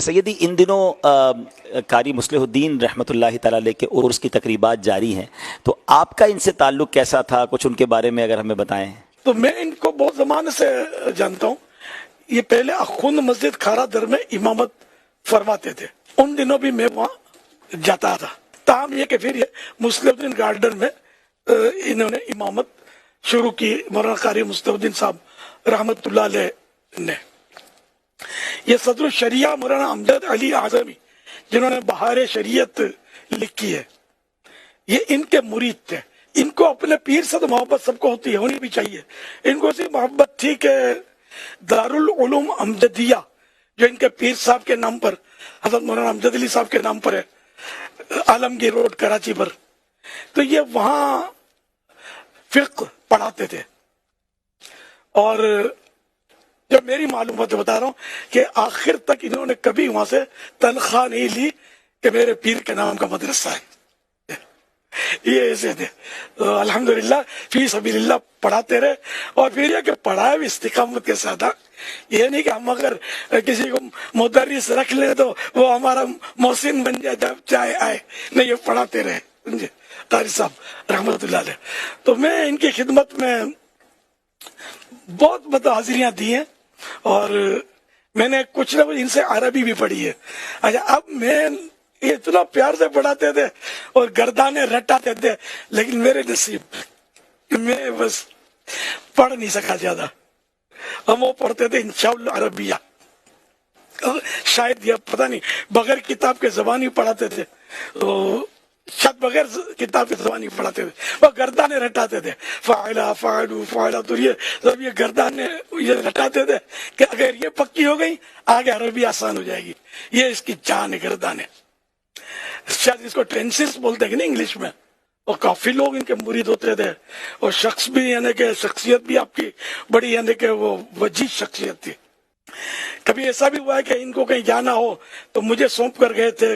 یا سیدی ان دنوں قاری مصلح الدین رحمۃ اللہ تعالی علیہ کے عرس کی تقریبات جاری ہیں، تو آپ کا ان سے تعلق کیسا تھا؟ کچھ ان کے بارے میں اگر ہمیں بتائیں۔ تو میں ان کو بہت زمانے سے جانتا ہوں۔ یہ پہلے اخوند مسجد کھارا در میں امامت فرماتے تھے، ان دنوں بھی میں وہاں جاتا تھا۔ تاہم یہ کہ پھر یہ مصلح الدین گارڈن میں انہوں نے امامت شروع کی، مولانا قاری مصلح الدین صاحب رحمۃ اللہ علیہ نے۔ یہ صدر الشریعہ مولانا امجد علی اعظمی جنہوں نے بہار شریعت لکھی ہے، یہ ان کے مرید تھے۔ ان کو اپنے پیر سے تو محبت سب کو ہوتی ہے، ہونی بھی چاہیے۔ ان کو اسی محبت تھی کہ دارالعلوم امجدیہ جو ان کے پیر صاحب کے نام پر، حضرت مولانا امجد علی صاحب کے نام پر ہے، عالمگیر روڈ کراچی پر، تو یہ وہاں فقہ پڑھاتے تھے۔ اور جو میری معلومات بتا رہا ہوں کہ آخر تک انہوں نے کبھی وہاں سے تنخواہ نہیں لی کہ میرے پیر کے نام کا مدرسہ ہے، یہ ایسے تھے۔ الحمدللہ فی سبیل اللہ پڑھاتے رہے، اور پھر یہ کہ پڑھائے بھی استقامت کے ساتھ۔ یہ نہیں کہ ہم اگر کسی کو مدرس رکھ لیں تو وہ ہمارا محسن بن جائے جب چاہے آئے، نہیں، یہ پڑھاتے رہے سمجھے قاری صاحب رحمۃ اللہ علیہ۔ تو میں ان کی خدمت میں بہت حاضریاں دی ہیں، اور میں نے کچھ نہ کچھ ان سے عربی بھی پڑھی ہے۔ اچھا، اب میں یہ اتنا پیار سے پڑھاتے تھے اور گردانے رٹاتے تھے، لیکن میرے نصیب میں بس پڑھ نہیں سکا زیادہ۔ ہم وہ پڑھتے تھے انشاءاللہ عربیہ، شاید یہ پتہ نہیں بغیر کتاب کے زبانی پڑھاتے تھے، شاید بغیر کتاب کے زبانی پڑھاتے تھے، وہ گردانے رٹاتے تھے، فاعلہ فاعلو فاعلہ، تو یہ سب یہ گردانے یہ رٹاتے تھے کہ اگر یہ پکی ہو گئی آگے عربی آسان ہو جائے گی۔ یہ اس کی جان ہے گردانے، شاید اس کو ٹینسز بولتے ہیں کہ نہیں انگلش میں۔ اور کافی لوگ ان کے مرید ہوتے تھے، اور شخص بھی یعنی کہ شخصیت بھی آپ کی بڑی یعنی کہ وہ وجیز شخصیت تھی۔ کبھی ایسا بھی ہوا ہے کہ ان کو کہیں جانا ہو تو مجھے سونپ کر گئے تھے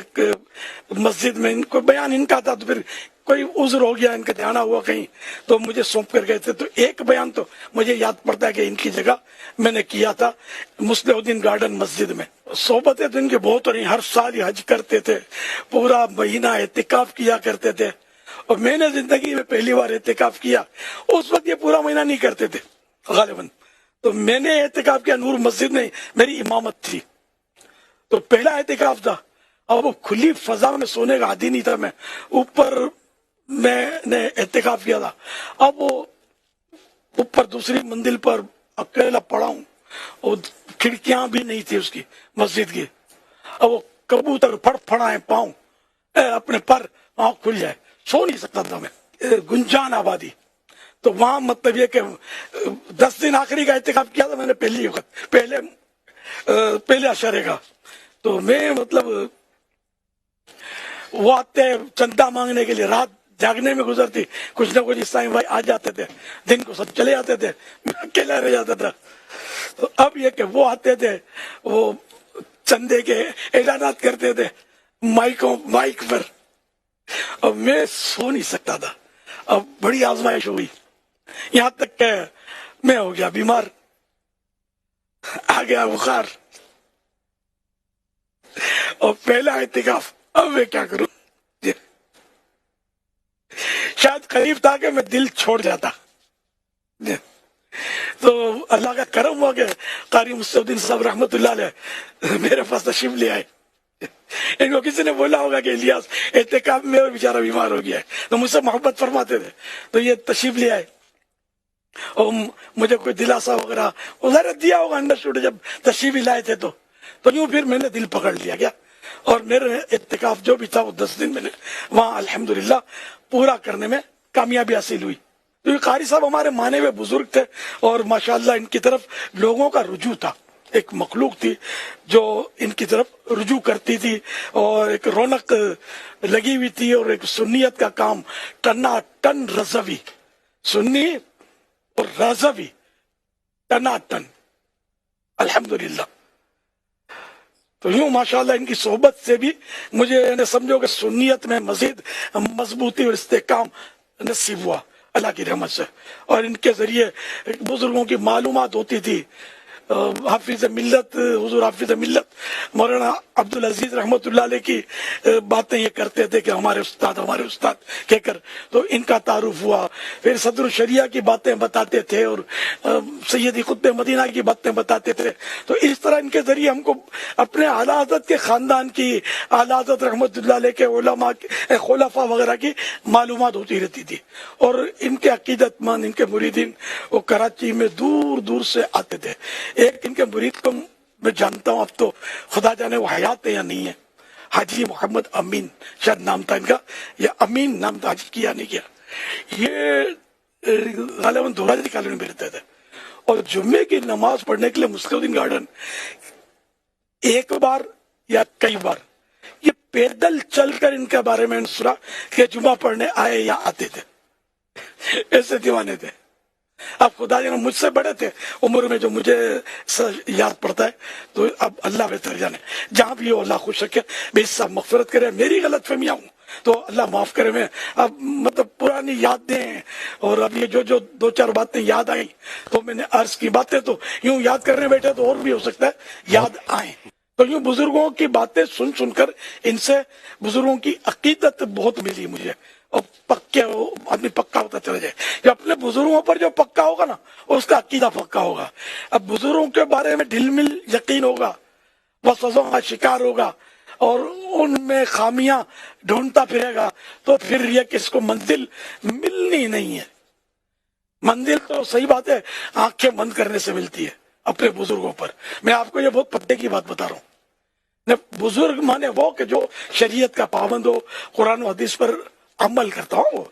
مسجد میں، ان کو بیان ان کا تھا، تو پھر کوئی عذر ہو گیا، ان کا جانا ہوا کہیں، تو مجھے سونپ کر گئے تھے۔ تو ایک بیان تو مجھے یاد پڑتا ہے کہ ان کی جگہ میں نے کیا تھا مصلح الدین گارڈن مسجد میں۔ صحبتیں تو ان کے بہت، اور ہر سال حج کرتے تھے، پورا مہینہ اعتکاف کیا کرتے تھے۔ اور میں نے زندگی میں پہلی بار اعتکاف کیا، اس وقت یہ پورا مہینہ نہیں کرتے تھے غالباً، تو میں نے اعتکاف کیا نور مسجد میں، میری امامت تھی، تو پہلا اعتکاف تھا۔ اب وہ کھلی فضا میں سونے کا عادی نہیں تھا، میں اوپر میں نے اعتکاف کیا تھا۔ اب وہ اوپر دوسری منزل پر اکیلا پڑا ہوں، اور کھڑکیاں بھی نہیں تھی اس کی مسجد کی۔ اب وہ کبوتر پھڑ پھڑائیں پاؤں اپنے پر آنکھ کھل جائے، سو نہیں سکتا تھا میں۔ گنجان آبادی، تو وہاں مطلب یہ کہ 10 دن آخری کا اعتکاف کیا تھا میں نے پہلی وقت، پہلے اشارے کا۔ تو میں مطلب وہ آتے چندہ مانگنے کے لیے، رات جاگنے میں گزرتی، کچھ نہ کچھ عیسائی بھائی آ جاتے تھے، دن کو سب چلے جاتے تھے، میں اکیلا رہ جاتا تھا۔ تو اب یہ کہ وہ آتے تھے، وہ چندے کے اعلانات کرتے تھے مائک پر، اور میں سو نہیں سکتا تھا۔ اب بڑی آزمائش ہوئی، یہاں تک کہ میں ہو گیا بیمار، آ گیا بخار، اور پہلا اعتکاف، اب میں کیا کروں؟ شاید قریب تھا کہ میں دل چھوڑ جاتا، تو اللہ کا کرم ہوا کہ قاری مصلح الدین صاحب رحمۃ اللہ علیہ میرے پاس تشریف لے آئے۔ ان کو کسی نے بولا ہوگا کہ الیاس اعتکاف میں اور بیچارہ بیمار ہو گیا ہے، تو مجھ سے محبت فرماتے تھے، تو یہ تشریف لے آئے، اور مجھے کوئی دلاسا وغیرہ ادھر دیا ہوگا انڈر شوٹ، جب تشریف لائے تھے تو یوں پھر میں نے دل پکڑ لیا گیا، اور میرے اعتکاف جو بھی تھا وہ 10 دن میں نے وہاں الحمدللہ پورا کرنے میں کامیابی حاصل ہوئی۔ تو یہ قاری صاحب ہمارے مانے ہوئے بزرگ تھے، اور ماشاءاللہ ان کی طرف لوگوں کا رجوع تھا، ایک مخلوق تھی جو ان کی طرف رجوع کرتی تھی، اور ایک رونق لگی ہوئی تھی، اور ایک سنیت کا کام ٹنا ٹن رضوی، سنی اور رضوی ٹنا ٹن الحمدللہ۔ تو یوں ماشاءاللہ ان کی صحبت سے بھی مجھے سمجھو کہ سنیت میں مزید مضبوطی اور استحکام نصیب ہوا اللہ کی رحمت سے، اور ان کے ذریعے بزرگوں کی معلومات ہوتی تھی۔ حافظ ملت، حضور حافظ ملت مولانا عبد العزیز رحمۃ اللہ علیہ کی باتیں یہ کرتے تھے کہ ہمارے استاد کہہ کر، تو ان کا تعارف ہوا. پھر صدر الشریعہ کی باتیں بتاتے تھے اور سیدی قطب مدینہ کی باتیں بتاتے تھے. تو اس طرح ان کے ذریعے ہم کو اپنے اعلیٰ حضرت کے خاندان کی، اعلیٰ حضرت رحمۃ اللہ علیہ کے علماء خلفاء وغیرہ کی معلومات ہوتی رہتی تھی. اور ان کے عقیدت مند، ان کے مریدین وہ کراچی میں دور دور سے آتے تھے. ایک ان کے مرید کو میں جانتا ہوں، اب تو خدا جانے وہ حیات ہے یا نہیں ہے، حاجی محمد امین شاید نام تھا ان کا، یا امین نام تھا، حاجی کیا نہیں کیا. یہ غالباً دھوراجی کالونی میں رہتے تھے، اور جمعے کی نماز پڑھنے کے لیے مسلم الدین گارڈن ایک بار یا کئی بار یہ پیدل چل کر ان کے بارے میں سنا کہ جمعہ پڑھنے آئے یا آتے تھے. ایسے دیوانے تھے. اب خدا جانے مجھ سے بڑے تھے عمر میں، جو مجھے یاد پڑتا ہے. تو اب اللہ بہتر جانے، جہاں بھی ہو اللہ خوش رکھے، بے حساب مغفرت کرے. میری غلط فہمیاں ہوں تو اللہ معاف کرے. میں اب مطلب پرانی یادیں ہیں، اور اب یہ جو دو چار باتیں یاد آئیں تو میں نے عرض کی. باتیں تو یوں یاد کرنے بیٹھے تو اور بھی ہو سکتا ہے یاد آئیں. تو یوں بزرگوں کی باتیں سن کر ان سے بزرگوں کی عقیدت بہت ملی مجھے. اور پکے آدمی پکا ہوتا چلا جائے کہ اپنے بزرگوں پر جو پکا ہوگا نا اس کا عقیدہ پکا ہوگا. اب بزرگوں کے بارے میں ڈھل مل یقین ہوگا، وسوسوں کا شکار ہوگا اور ان میں خامیاں ڈھونڈتا پھرے گا، تو پھر یہ کہ اس کو منزل ملنی نہیں ہے. منزل تو صحیح بات ہے آنکھیں بند کرنے سے ملتی ہے اپنے بزرگوں پر. میں آپ کو یہ بہت پتے کی بات بتا رہا ہوں. بزرگ مانے وہ کہ جو شریعت کا پابند ہو، قرآن و حدیث پر عمل کرتا ہوں.